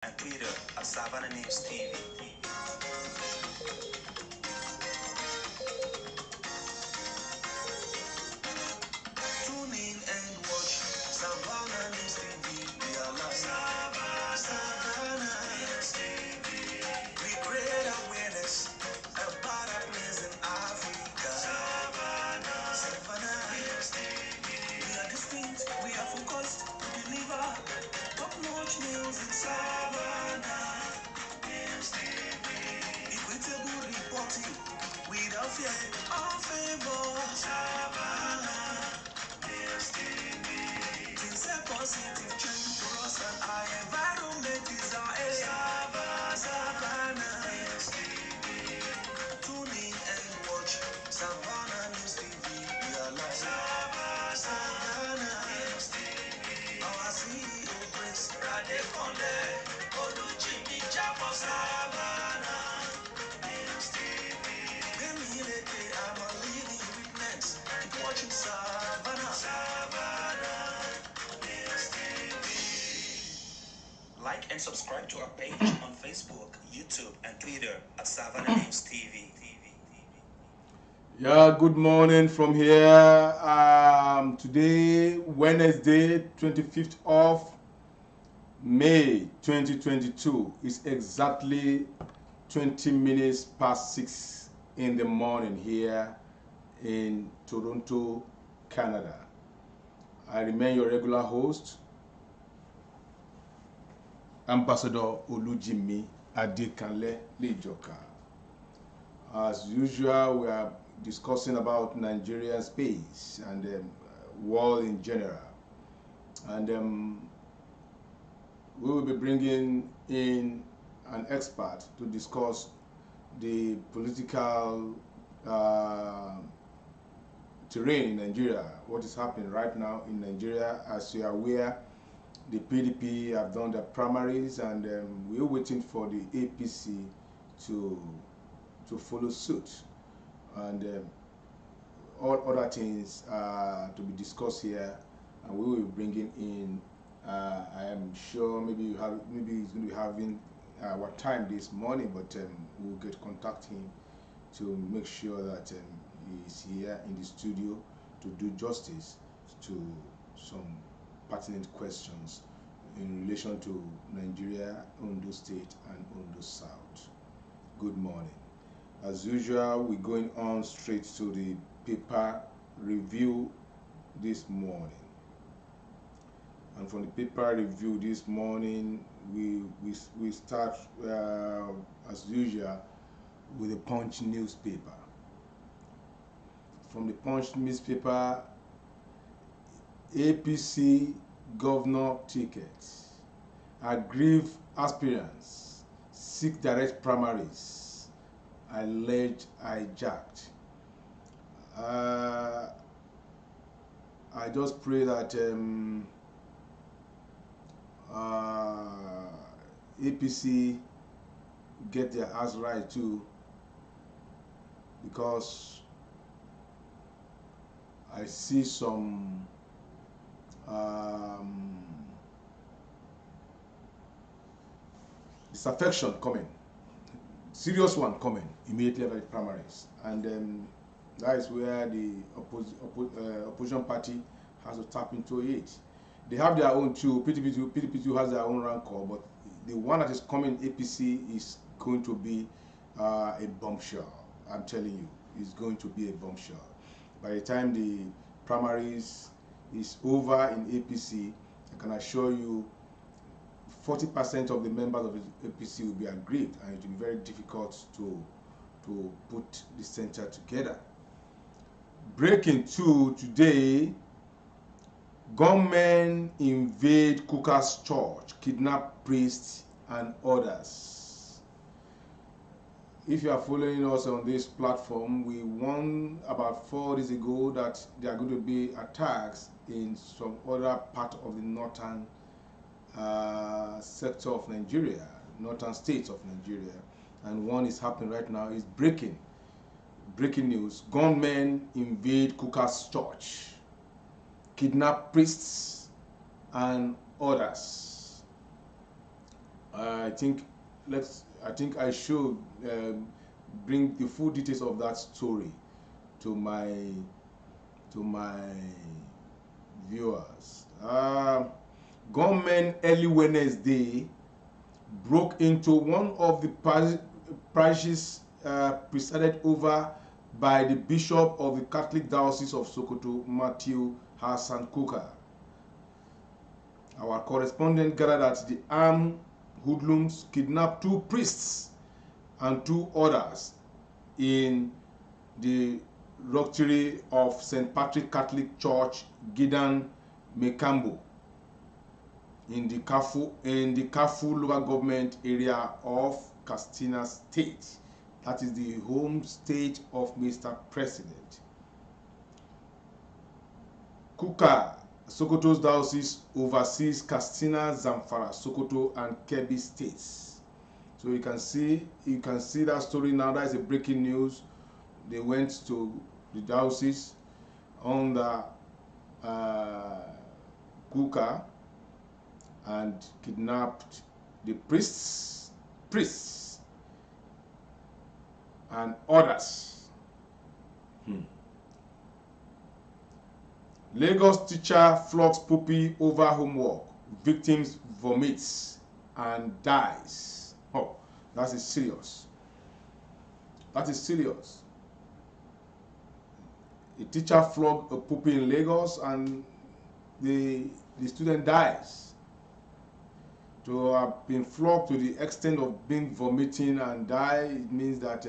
and Twitter at Savannah News TV. Tune in and watch Savannah News TV. We are live. Savannah News TV. We create awareness about our place in Africa. Savannah News TV. We are distinct, we are focused to deliver top-notch news in Savannah News TV. Equitable reporting without fear or favor. Savannah News TV. Things a positive change for us and our environment is our aim. Savannah News TV. Tune in and watch Savannah News TV. We are live. Savannah News TV. Our CEO Prince Radekonde Oluchimi Jamo Savannah News TV. I'm a living witness. Keep watching Savannah News TV. Like and subscribe to our page on Facebook, YouTube, and Twitter at Savannah News TV. Yeah, good morning from here. Today, Wednesday, 25th of May 2022 is exactly 20 minutes past 6 in the morning here in Toronto, Canada. I remain your regular host, Ambassador Olujimi Adekanle Lejoka. As usual, we are discussing about Nigerian space and world in general. And we will be bringing in an expert to discuss the political terrain in Nigeria, what is happening right now in Nigeria. As you are aware, the PDP have done their primaries, and we're waiting for the APC to follow suit, and all other things to be discussed here, and we will be bringing in. I am sure maybe he's going to be having our time this morning, but we'll contact him to make sure that he's here in the studio to do justice to some pertinent questions in relation to Nigeria, Ondo State, and Ondo South. Good morning. As usual, we're going on straight to the paper review this morning. And from the paper review this morning, we start as usual with the Punch newspaper. From the Punch newspaper, APC governor tickets, aggrieved aspirants seek direct primaries, alleged hijacked. I just pray that APC get their ass right too, because I see some disaffection coming, serious one coming immediately after the primaries, and that is where the opposition party has to tap into it. They have their own too. PDP has their own rancor, but the one that is coming, APC, is going to be a bombshell. I'm telling you, it's going to be a bombshell. By the time the primaries is over in APC, I can assure you 40% of the members of the APC will be aggrieved, and it will be very difficult to put the center together. Breaking two today, gunmen invade Kuka's church, kidnap priests and others. If you are following us on this platform, we warned about 4 days ago that there are going to be attacks in some other part of the northern sector of Nigeria, northern states of Nigeria, and one is happening right now. Is breaking news: gunmen invade Kuka's church, kidnap priests and others. I think I should bring the full details of that story to my viewers. Gunmen early Wednesday broke into one of the parishes presided over by the Bishop of the Catholic Diocese of Sokoto, Matthew Hassan Kuka. Our correspondent gathered that the armed hoodlums kidnapped 2 priests and 2 others in the rectory of St. Patrick Catholic Church, Gidan, Mekambo, in the Kafu local government area of Katsina State. That is the home state of Mr. President. Kuka, Sokoto's diocese, oversees Katsina, Zamfara, Sokoto, and Kebbi states. So you can see that story now. That is a breaking news. They went to the diocese under Kuka and kidnapped the priests and others. Lagos teacher flogs puppy over homework. Victims vomits and dies. Oh, that is serious. That is serious. A teacher flogged a puppy in Lagos and the student dies. To have been flogged to the extent of being vomiting and die, it means that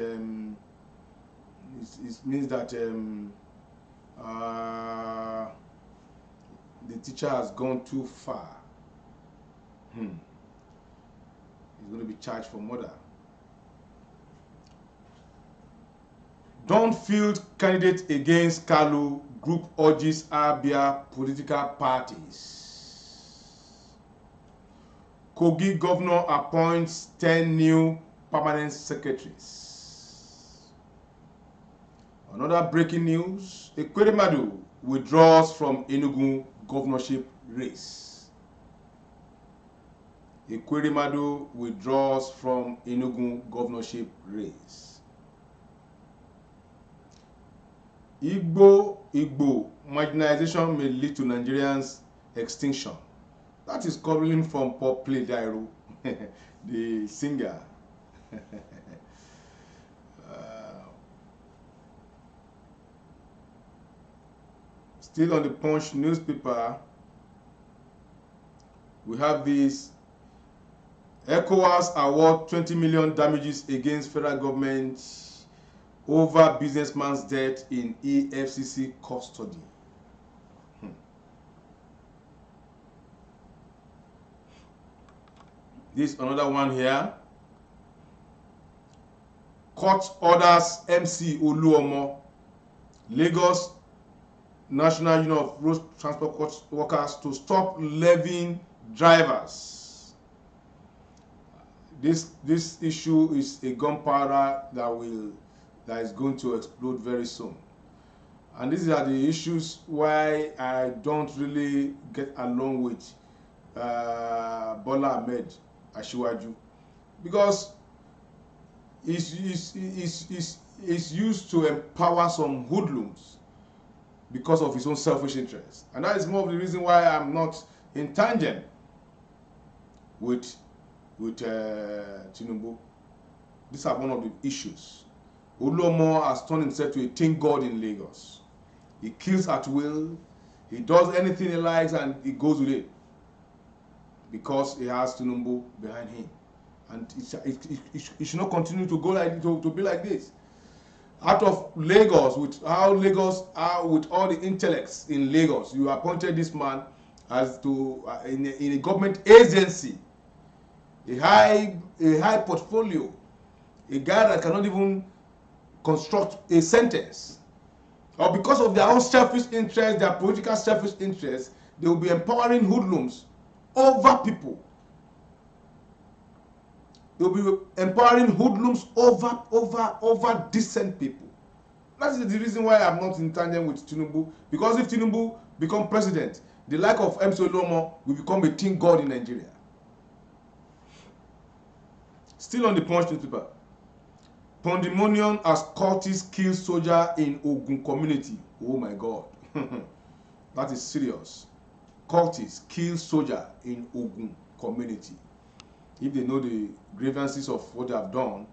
the teacher has gone too far. He's going to be charged for murder. Don't field candidate against Kalu, group urges Abia political parties. Kogi governor appoints 10 new permanent secretaries. Another breaking news, Equitable withdraws from Enugu governorship race. Equitable withdraws from Enugu governorship race. Igbo marginalization may lead to Nigerians' extinction. That is coming from Pop Play Dairo, the singer. Still on the Punch newspaper, we have this. ECOWAS award 20 million damages against federal government over businessman's death in EFCC custody. This another one here. Court orders MC Oluomo, Lagos National Union of Road Transport Workers, to stop levying drivers. This issue is a gunpowder that is going to explode very soon. And these are the issues why I don't really get along with Bola Ahmed Asiwaju, because it's used to empower some hoodlums because of his own selfish interests. And that is more of the reason why I'm not in tangent with Tinubu. These are one of the issues. Oluomo has turned himself to a teen god in Lagos. He kills at will. He does anything he likes and he goes with it because he has Tinubu behind him. And it should not continue to go like to be like this. Out of Lagos, with how Lagos are, with all the intellects in Lagos, you appointed this man as to in a government agency, a high portfolio, a guy that cannot even construct a sentence. Or because of their own selfish interests, their political selfish interests, they will be empowering hoodlums over people. They will be empowering hoodlums over decent people. That is the reason why I'm not in tandem with Tinubu. Because if Tinubu become president, the like of MC Oluomo will become a teen god in Nigeria. Still on the Punch newspaper. Pandemonium as cultists kill soldier in Ogun community. Oh my God. That is serious. Cultists kill soldier in Ogun community. If they know the grievances of what they have done,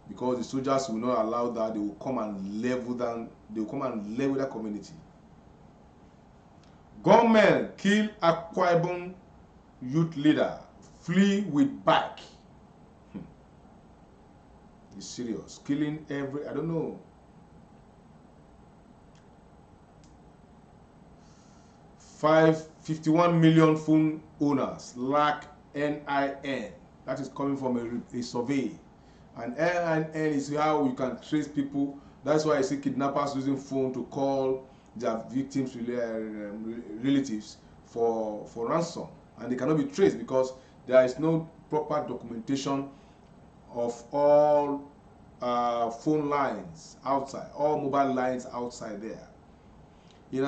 because the soldiers will not allow that, they will come and level down, they will come and level that community. Gunmen kill Akwa Ibom youth leader, flee with bike. It's serious. Killing every, I don't know. 51 million phone owners lack NIN. That is coming from a survey. And NIN is how you can trace people. That's why I see kidnappers using phone to call their victims' relatives for ransom. And they cannot be traced because there is no proper documentation of all phone lines outside, all mobile lines outside there. In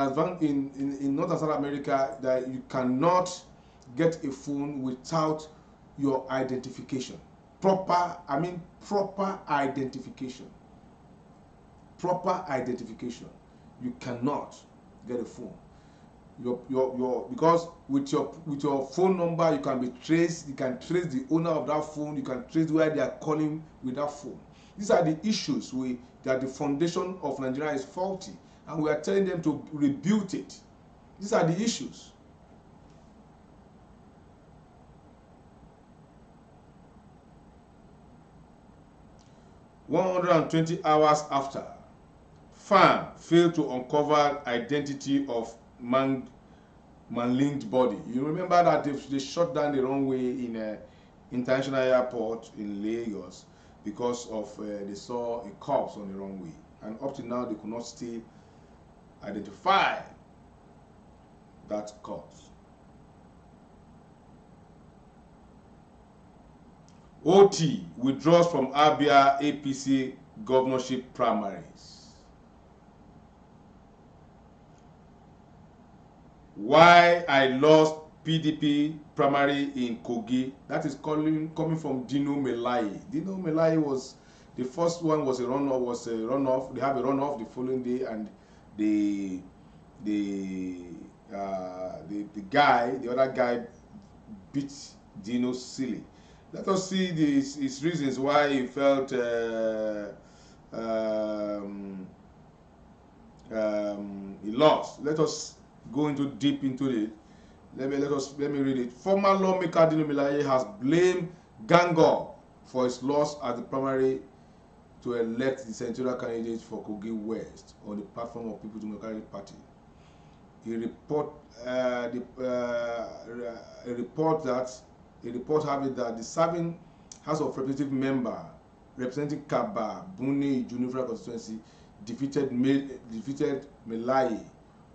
North and South America, that you cannot get a phone without your identification. Proper identification. Proper identification. You cannot get a phone. Because with your phone number you can be traced, you can trace the owner of that phone, you can trace where they are calling with that phone. These are the issues that the foundation of Nigeria is faulty, and we are telling them to rebuild it. These are the issues. "120 hours after, FAN failed to uncover identity of man-linked body." You remember that they shut down the runway in an international airport in Lagos because of they saw a corpse on the runway, and up to now they could not still identify that corpse. OT withdraws from Abia APC governorship primaries. Why I lost PDP primary in Kogi. That is coming from Dino Melaye. Dino Melaye was the first one, was a runoff. They have a runoff the following day, and the other guy beat Dino silly. Let us see his reasons why he felt he lost. Let us go deep into it. Let me read it. Former lawmaker Dino Melaye has blamed gang up for his loss at the primary to elect the senatorial candidate for Kogi West on the platform of People's Democratic Party. A report having that the serving House of Representative member representing Kaba Buni Junior constituency defeated Melaye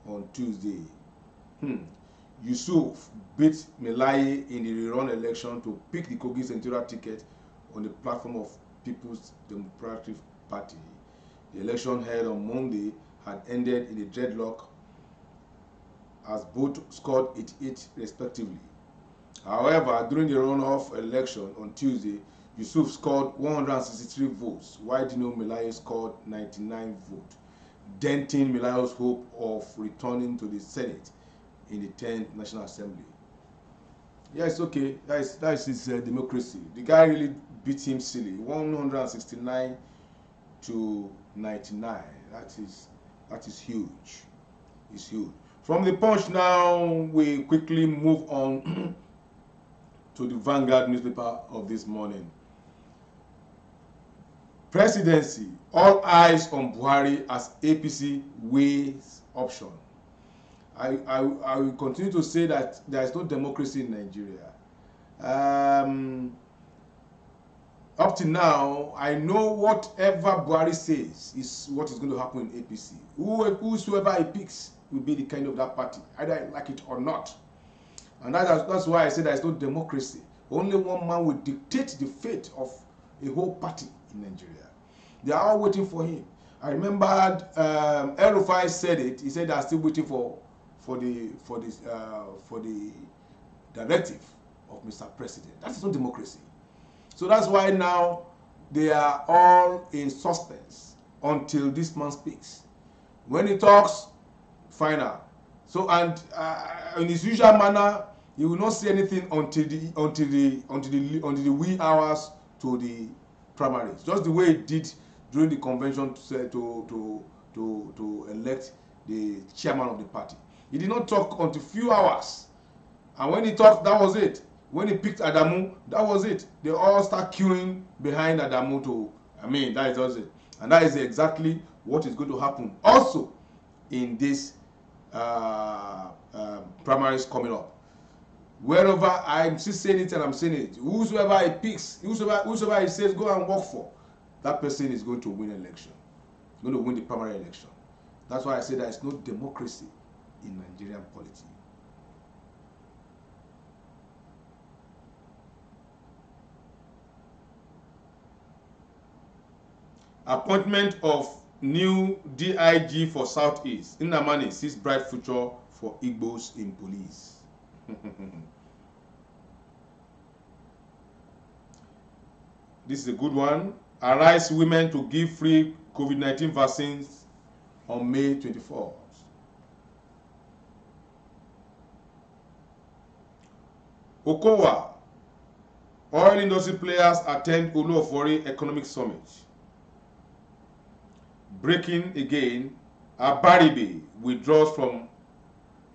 on Tuesday. Yusuf beat Melaye in the rerun election to pick the Kogi senatorial ticket on the platform of People's Democratic Party. The election held on Monday had ended in a deadlock as both scored 88 respectively. However, during the runoff election on Tuesday, Yusuf scored 163 votes, while Dino Melaye scored 99 votes, denting Melaye's hope of returning to the Senate in the 10th National Assembly. Yeah, it's okay. That is his democracy. The guy really beat him silly. 169 to 99. That is huge. It's huge. From the Punch now, we quickly move on to the Vanguard newspaper of this morning. Presidency, all eyes on Buhari as APC weighs option. I will continue to say that there is no democracy in Nigeria. Up to now, I know whatever Buhari says is what is going to happen in APC. Whosoever he picks will be the kind of that party, either I like it or not. And that's why I say there is no democracy. Only one man will dictate the fate of a whole party in Nigeria. They are all waiting for him. I remember El-Rufai said it. He said they are still waiting for the directive of Mr. President. That is not democracy. So that's why now they are all in suspense until this man speaks. When he talks, final. So, and in his usual manner, you will not see anything until the wee hours to the primaries. Just the way he did during the convention to elect the chairman of the party. He did not talk until few hours, and when he talked, that was it. When he picked Adamu, that was it. They all start queuing behind Adamu to. That is just it, and that is exactly what is going to happen also in this primaries coming up. Wherever I'm still saying it and I'm saying it, whosoever he picks, whosoever he says go and work for, that person is going to win election, going to win the primary election. That's why I say there is no democracy in Nigerian politics. Appointment of new DIG for Southeast. Nnamani sees bright future for Igbos in police. This is a good one. Arise women to give free COVID-19 vaccines on May 24th. Okowa, oil industry players attend Oluofori Economic Summit. Breaking again, Abaribe withdraws from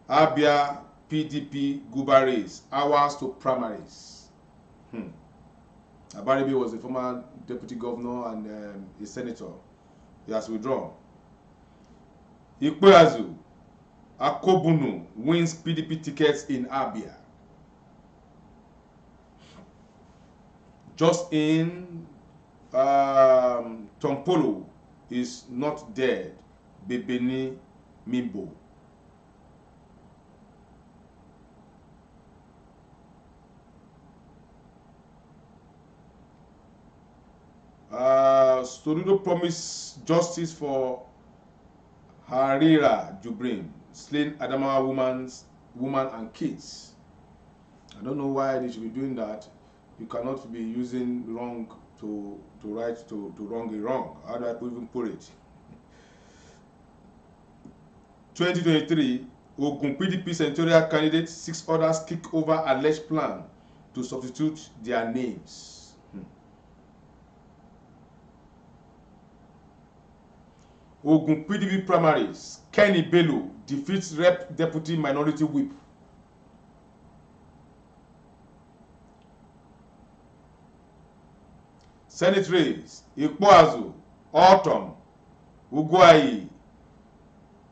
Abia PDP Guba race, hours to primaries. Abaribe was a former deputy governor and a senator. He has withdrawn. Ikpeazu Akobunu wins PDP tickets in Abia. Just in Tompolo is not dead. Bebeni Mimbo. Soludo promised justice for Harira Jubrin, slain Adamawa woman and kids. I don't know why they should be doing that. You cannot be using wrong to right to wrong a wrong. How do I even put it? 2023, Ogun PDP senatorial candidates, 6 others kick over alleged plan to substitute their names. Ogun PDP primaries, Kenny Bello defeats Rep Deputy Minority Whip. Senate race, Ikpeazu, Autumn, Ugwuayi,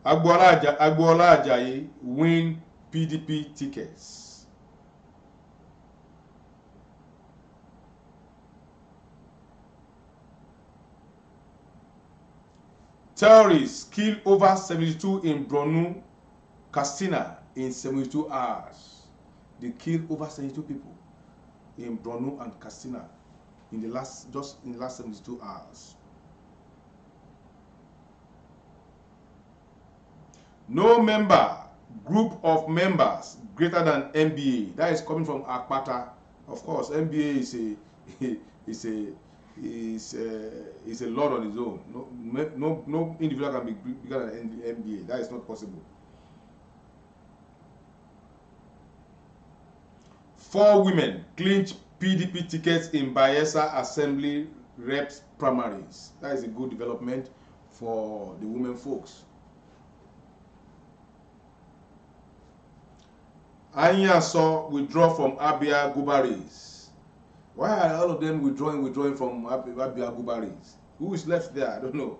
Agboola Ajayi win PDP tickets. Terrorists kill over 72 in Borno, Katsina in 72 hours. They killed over 72 people in Borno and Katsina in the last 72 hours. No group of members greater than MBA. That is coming from Akpata. Of course, MBA is a lot on its own. No individual can be bigger than MBA. That is not possible. 4 women clinch PDP tickets in Bayelsa Assembly Reps primaries. That is a good development for the women folks. Anyaso withdraw from Abia Guba race. Why are all of them withdrawing from Abia Guba race? Who is left there? I don't know.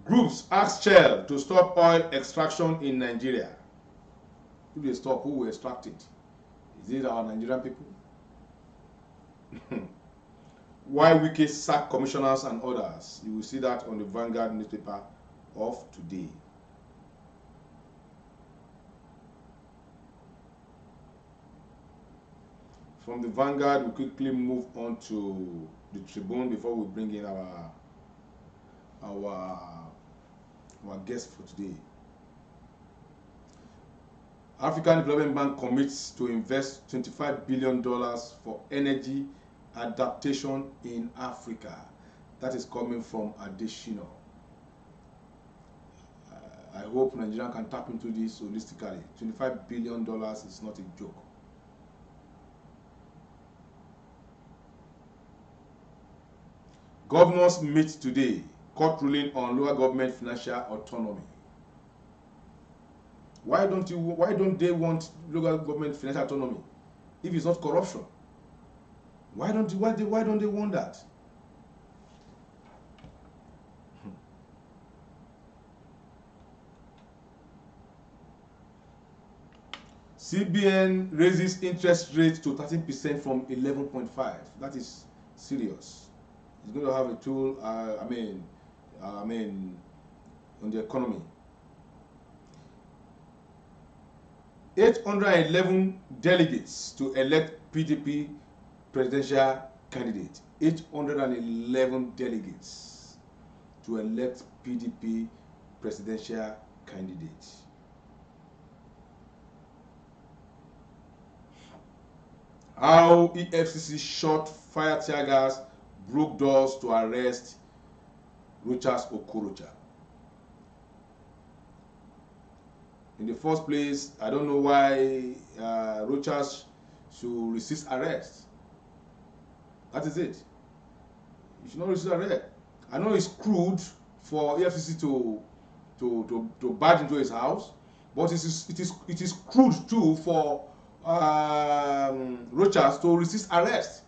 Groups ask Shell to stop oil extraction in Nigeria. If they stop, who will extract it? Is it our Nigerian people? Why Wike sack commissioners and others? You will see that on the Vanguard newspaper of today. From the Vanguard, we quickly move on to the Tribune before we bring in our guest for today. African Development Bank commits to invest $25 billion for energy adaptation in Africa. That is coming from Additional. I hope Nigeria can tap into this holistically. $25 billion is not a joke. Governors meet today. Court ruling on local government financial autonomy. Why don't they want local government financial autonomy if it's not corruption? Why don't they want that? CBN raises interest rate to 13% from 11.5. That is serious. It's going to have a toll. On the economy. 811 delegates to elect PDP presidential candidate. 811 delegates to elect PDP presidential candidate. How EFCC shot fire tear gas, broke doors to arrest Rochas Okorocha. In the first place, I don't know why Rochas should resist arrest. That is it. You should not resist arrest. I know it's crude for EFCC to barge into his house, but it is crude too for Rochas to resist arrest.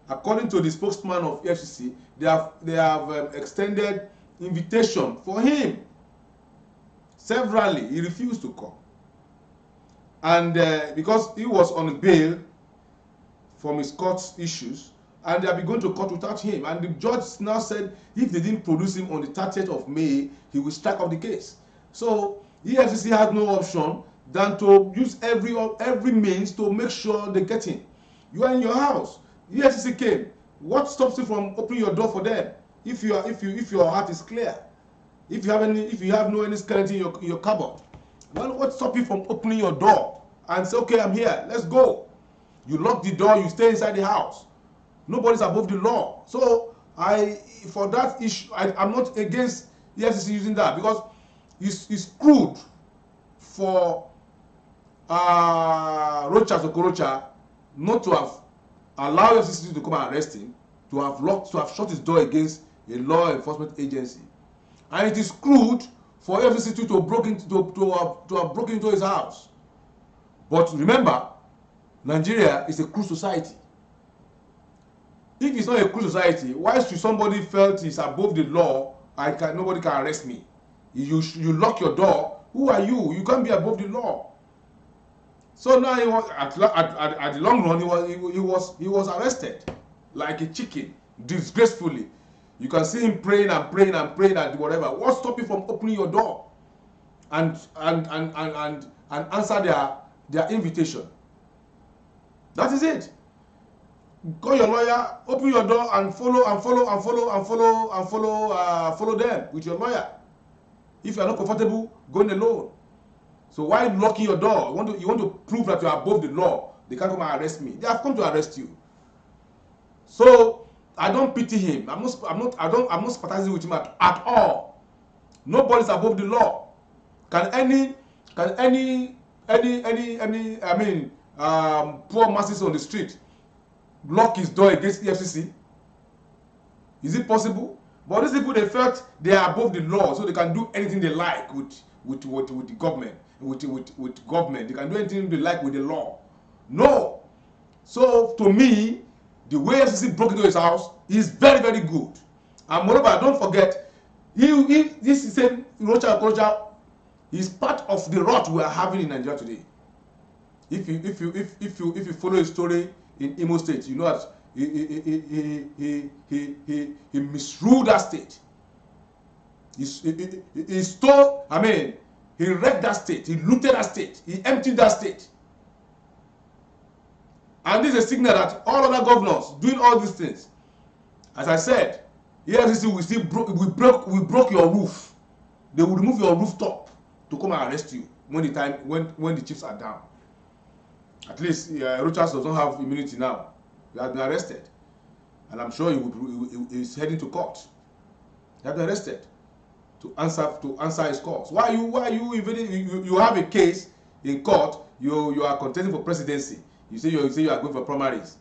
According to the spokesman of EFCC, they have extended invitation for him. Severally, he refused to come, and because he was on bail from his court issues, and they have been going to court without him, and the judge now said if they didn't produce him on the 30th of May, he will strike off the case. So EFCC had no option than to use every means to make sure they get him. You are in your house. EFCC came. What stops you from opening your door for them? If your heart is clear, if you have any skeleton in your cupboard, well, what stops you from opening your door and say, okay, I'm here, let's go? You lock the door, you stay inside the house. Nobody's above the law. So for that issue, I'm not against EFCC using that, because it's crude for Rochas Okorocha not to have allowed EFCC to come and arrest him, to have shut his door against a law enforcement agency, and it is crude for EFCC to have broken into his house. But remember, Nigeria is a crude society. If it's not a crude society, why should somebody felt is above the law and nobody can arrest me? You lock your door. Who are you? You can't be above the law. So now he was at the long run he was arrested like a chicken, disgracefully. You can see him praying and praying and praying and whatever. What stops you from opening your door and answer their invitation? That is it. Call your lawyer, open your door, and follow them with your lawyer. If you are not comfortable, go in alone. So why locking your door? You want to prove that you are above the law. They can't come and arrest me. They have come to arrest you. So I don't pity him. I'm not sympathizing with him at all. Nobody's above the law. Can any poor masses on the street lock his door against EFCC? Is it possible? But these people, they felt they are above the law, so they can do anything they like with the government. With government, they can do anything they like with the law. No. So to me, the way EFCC broke into his house is very, very good. And moreover, don't forget, this same Rochas Okorocha is part of the rot we are having in Nigeria today. If you follow his story in Imo State, you know that he misruled that state. He stole. He wrecked that state. He looted that state. He emptied that state. And this is a signal that all other governors doing all these things, as I said, EFCC we broke your roof. They will remove your rooftop to come and arrest you. when the chiefs are down. At least Rochas does not have immunity now. He has been arrested, and I'm sure he is heading to court. He has been arrested to answer his calls. Why are you invading? You have a case in court. You are contending for presidency. You say you are going for primaries.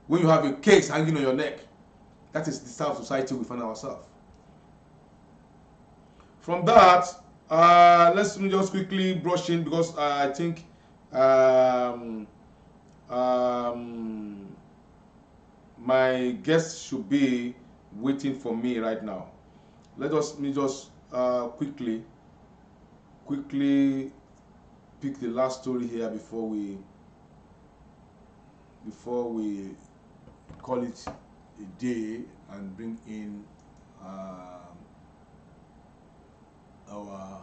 When you have a case hanging on your neck, that is the style of society we find ourselves. From that, let's just quickly brush in, because I think my guest should be waiting for me right now. Let me just quickly pick the last story here before we call it a day and bring in our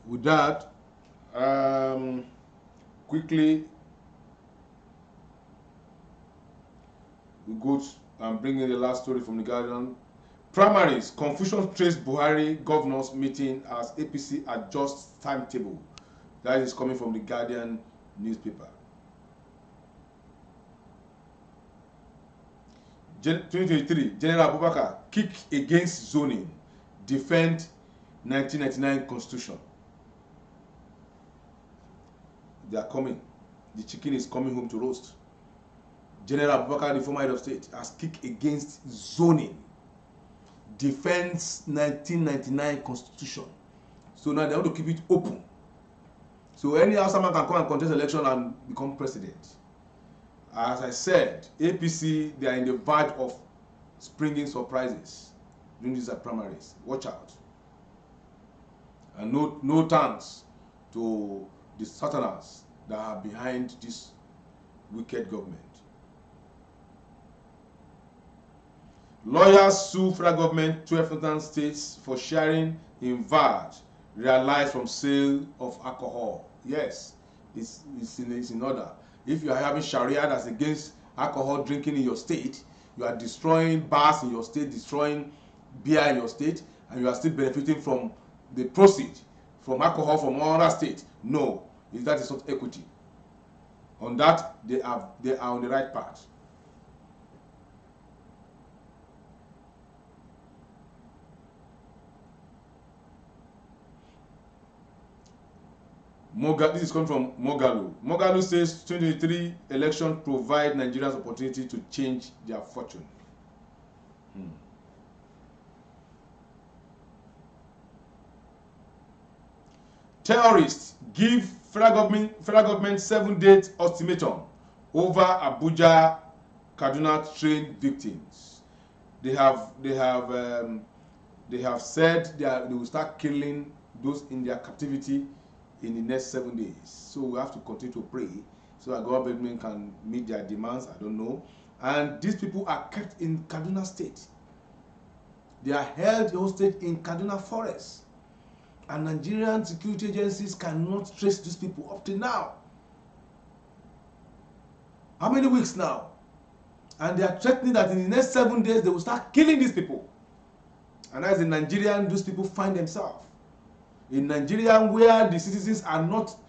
with that, quickly we go and bring in the last story from the Guardian. Primaries, confusion traced Buhari governors meeting as APC adjusts timetable. That is coming from the Guardian newspaper. 2023, General Abubakar kick against zoning, defend 1999 constitution. They are coming. The chicken is coming home to roast. General Abubakar, the former head of state, has kicked against zoning, defends 1999 constitution. So now they want to keep it open. So any Hausa man can come and contest election and become president. As I said, APC, they are in the verge of springing surprises during these primaries. Watch out. And no thanks to the Southerners that are behind this wicked government. Lawyers sue federal government 12 northern states for sharing in VAT realized from sale of alcohol. Yes, it's in order. If you are having Sharia that's against alcohol drinking in your state, you are destroying bars in your state, destroying beer in your state, and you are still benefiting from the proceeds from alcohol from other states. No, that is not equity. On that, they are on the right path. This is coming from Mogalu. Mogalu says 2023 election provide Nigerians opportunity to change their fortune. Terrorists give federal government 7-day ultimatum over Abuja Kaduna train victims. They have said they will start killing those in their captivity in the next 7 days. So we have to continue to pray so that government can meet their demands. I don't know. And these people are kept in Kaduna State. They are held hostage in Kaduna Forest. And Nigerian security agencies cannot trace these people up to now. How many weeks now? And they are threatening that in the next 7 days they will start killing these people. And as in Nigerian, those people find themselves. In Nigeria, where the citizens are nothing.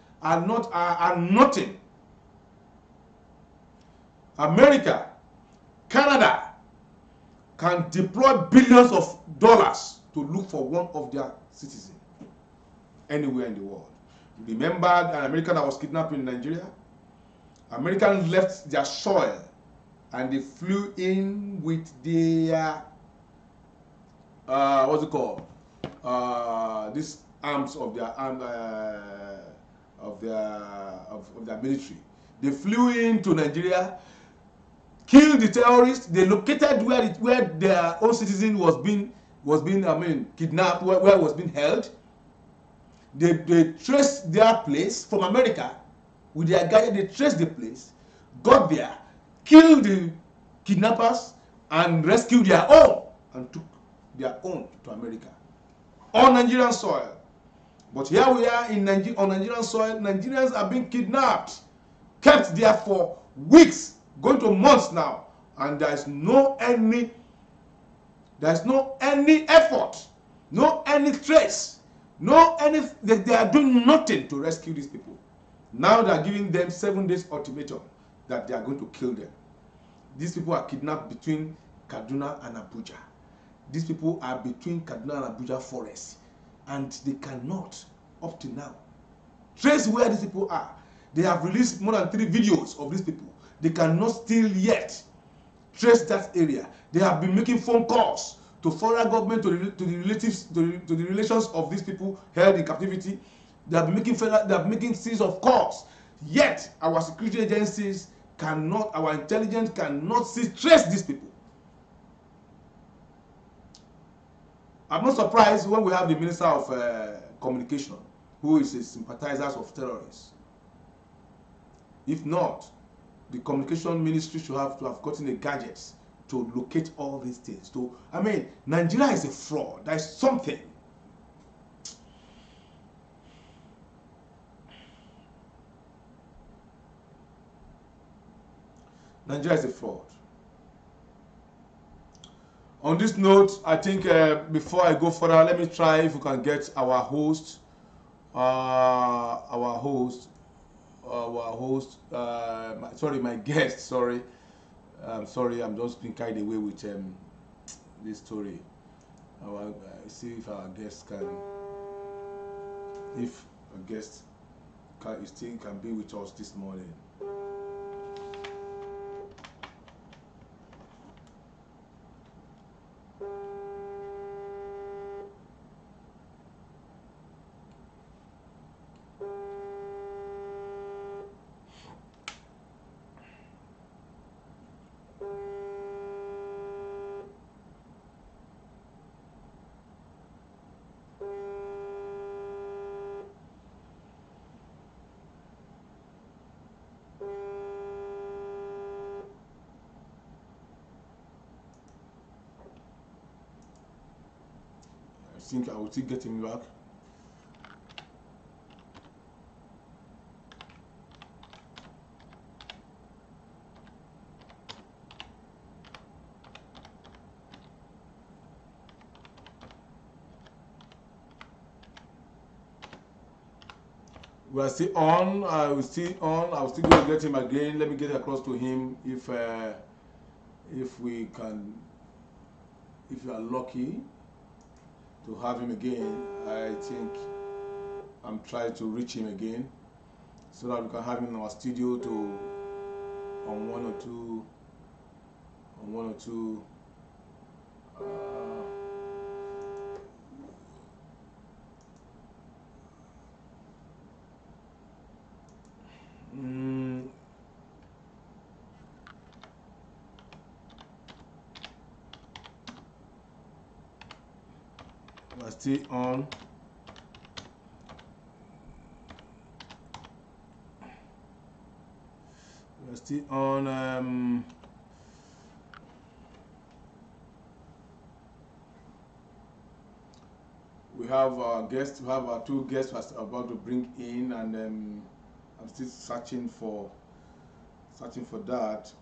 America, Canada can deploy billions of dollars to look for one of their citizens anywhere in the world. Remember an American that was kidnapped in Nigeria? Americans left their soil and they flew in with their what's it called? This arms of their military. They flew into Nigeria, killed the terrorists. They located where their own citizen was being kidnapped, where it was being held. They traced their place from America with their guy. They traced the place, got there, killed the kidnappers, and rescued their own and took their own to America on Nigerian soil. But here we are on Nigerian soil. Nigerians are being kidnapped, kept there for weeks, going to months now, and there's no any effort, no any trace, no any, they are doing nothing to rescue these people. Now they are giving them 7 days ultimatum that they are going to kill them. These people are kidnapped between Kaduna and Abuja. These people are between Kaduna and Abuja forest, and they cannot, up to now, trace where these people are. They have released more than 3 videos of these people. They cannot still yet trace that area. They have been making phone calls to foreign government, to the relatives, to the relations of these people held in captivity. They have been making series of calls. Yet our security agencies cannot, our intelligence cannot trace these people. I'm not surprised when we have the Minister of Communication, who is a sympathizer of terrorists. If not, the communication ministry should have gotten the gadgets to locate all these things. I mean, Nigeria is a fraud. There is something. Nigeria is a fraud. On this note, I think before I go further, let me try if we can get our host, my guest. Sorry, I'm just being carried away with this story. See if our guest still can be with us this morning. I think I will still get him back. We are still on. I will still on. I will still go and get him again. Let me get across to him if we can. If you are lucky to have him again, I think I'm trying to reach him again so that we can have him in our studio on one or two we're still on. We're still on. We have our guests. We have our 2 guests we're about to bring in, and I'm still searching for that.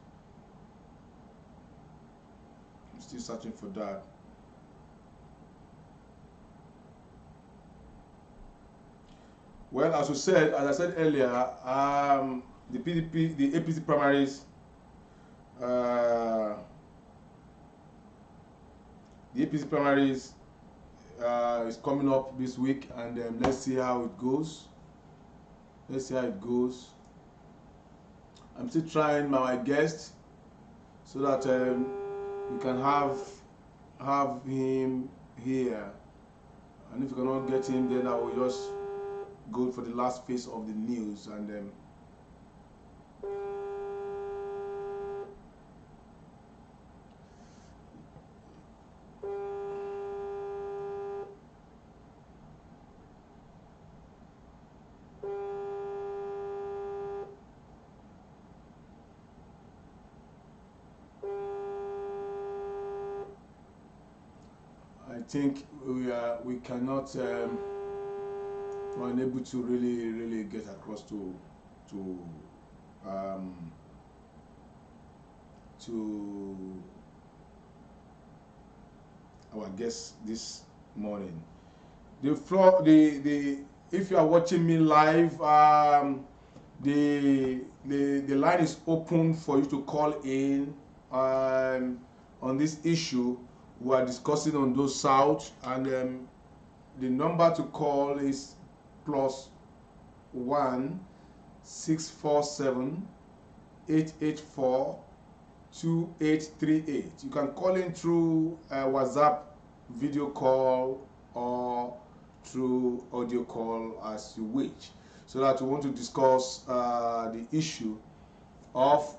I'm still searching for that. Well, as I said earlier, the PDP, the APC primaries, is coming up this week, and let's see how it goes. I'm still trying my guest so that we can have him here, and if we cannot get him, then I will just go for the last phase of the news, and I think we cannot we're unable to really get across to to our guest this morning. If you are watching me live, the line is open for you to call in on this issue we are discussing on those South, and the number to call is +1 647 884 2838. You can call in through WhatsApp video call or through audio call as you wish, so that we want to discuss the issue of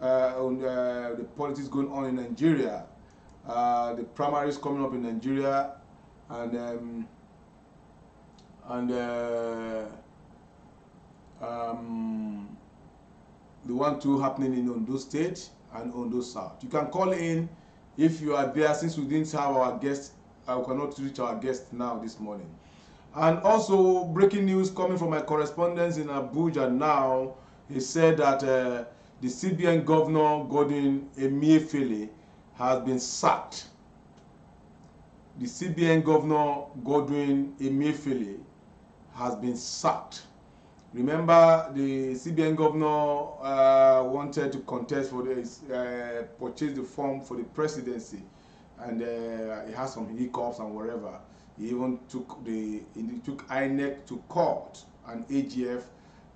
the politics going on in Nigeria, the primaries coming up in Nigeria, and the one two happening in Ondo State and Ondo South. You can call in if you are there, since we didn't have our guest. I cannot reach our guest now this morning. And also, breaking news coming from my correspondents in Abuja now. He said that the CBN Governor Godwin Emefiele has been sacked. The CBN Governor Godwin Emefiele has been sacked. Remember, the CBN Governor wanted to contest for this, purchase the form for the presidency, and he has some hiccups and whatever. He even took INEC to court and AGF,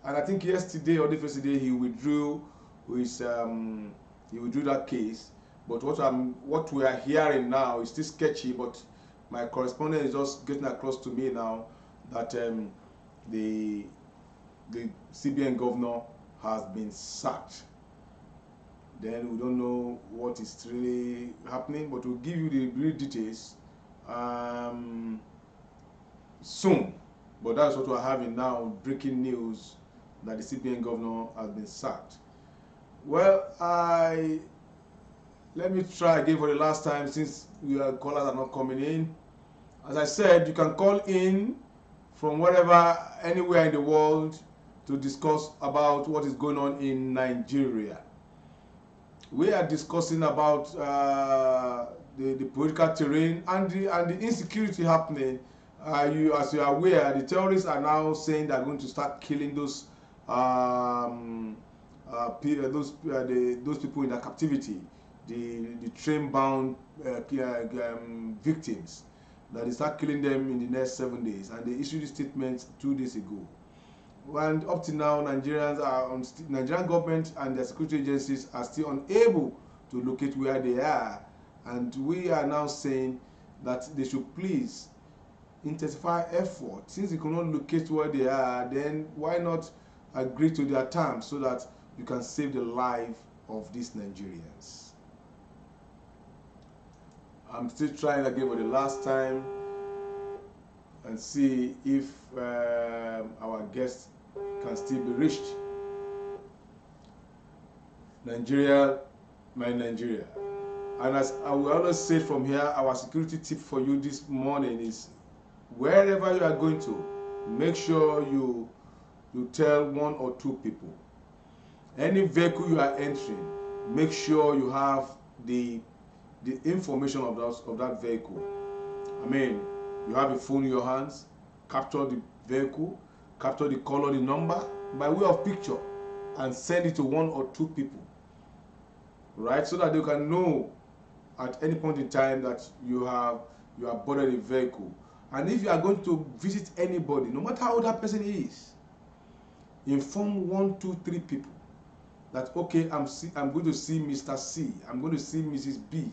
and I think yesterday or the first day he withdrew that case. But what we are hearing now is still sketchy. But my correspondent is just getting across to me now that the CBN governor has been sacked. Then we don't know what is really happening, but we'll give you the real details soon. But that's what we're having now, breaking news that the CBN governor has been sacked. Well, let me try again for the last time, since callers are not coming in. As I said, you can call in from wherever, anywhere in the world, to discuss about what is going on in Nigeria. We are discussing about the political terrain and the insecurity happening. As you are aware, the terrorists are now saying they are going to start killing those people in their captivity, the train-bound victims. That they start killing them in the next 7 days, and they issued a statement 2 days ago. And up to now, Nigerian government and their security agencies are still unable to locate where they are, and we are now saying that they should please intensify effort. Since they cannot locate where they are, then why not agree to their terms so that you can save the life of these Nigerians. I'm still trying again for the last time and see if our guest can still be reached. Nigeria, my Nigeria. And as I will always say from here, our security tip for you this morning is, wherever you are going to, make sure you tell 1 or 2 people. Any vehicle you are entering, make sure you have the information of that vehicle. I mean, you have a phone in your hands, capture the vehicle, capture the color, the number, by way of picture, and send it to 1 or 2 people, right? So that they can know at any point in time that you have boarded a vehicle. And if you are going to visit anybody, no matter how old that person is, inform 1, 2, 3 people that, okay, I'm going to see Mr. C, I'm going to see Mrs. B.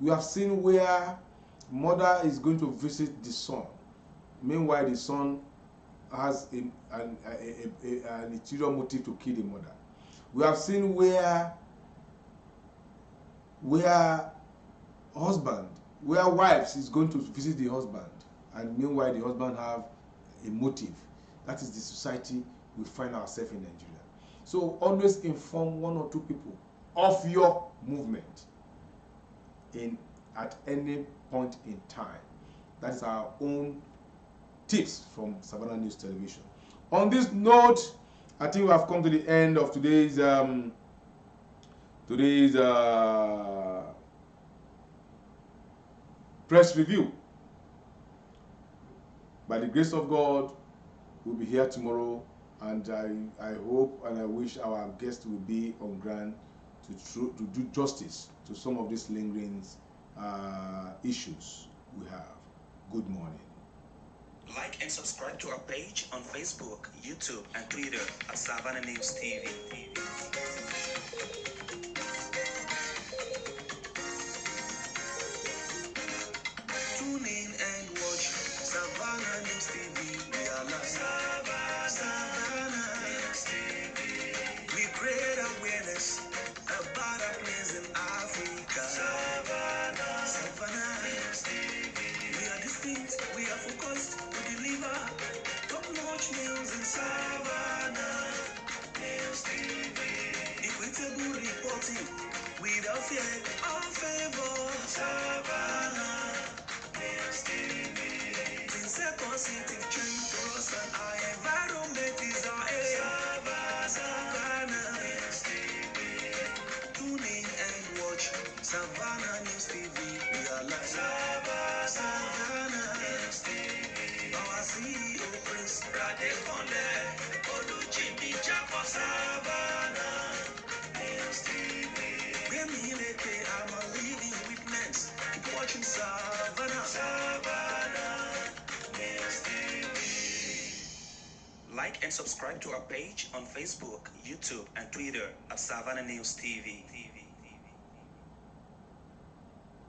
We have seen where mother is going to visit the son. Meanwhile, the son has an ulterior motive to kill the mother. We have seen where wives is going to visit the husband, and meanwhile the husband have a motive. That is the society we find ourselves in Nigeria. So always inform 1 or 2 people of your movement at any point in time. That is our own tips from Savannah News Television. On this note, I think we have come to the end of today's today's press review. By the grace of God, we'll be here tomorrow, and I hope and I wish our guest will be on ground to do justice to some of these lingering issues we have. Good morning. Like and subscribe to our page on Facebook, YouTube, and Twitter at Savannah News TV. Tune in and watch Savannah News TV. We are live. Savannah News TV. We create awareness about our place in Africa. Savannah News TV. We are distinct, we are focused to deliver top-notch news in Savannah News TV. Equitable reporting without fear or favor. Savannah News TV. Things a positive change for us and our environment is our aim. Savannah News TV. Tune in and watch Savannah News TV. We are live. Savannah News TV. Our CEO Prince Radekonde Oluchimi Japo. Savannah News TV. I'm a living witness. Keep watching Savannah News TV. Like and subscribe to our page on Facebook, YouTube, and Twitter at Savannah News TV.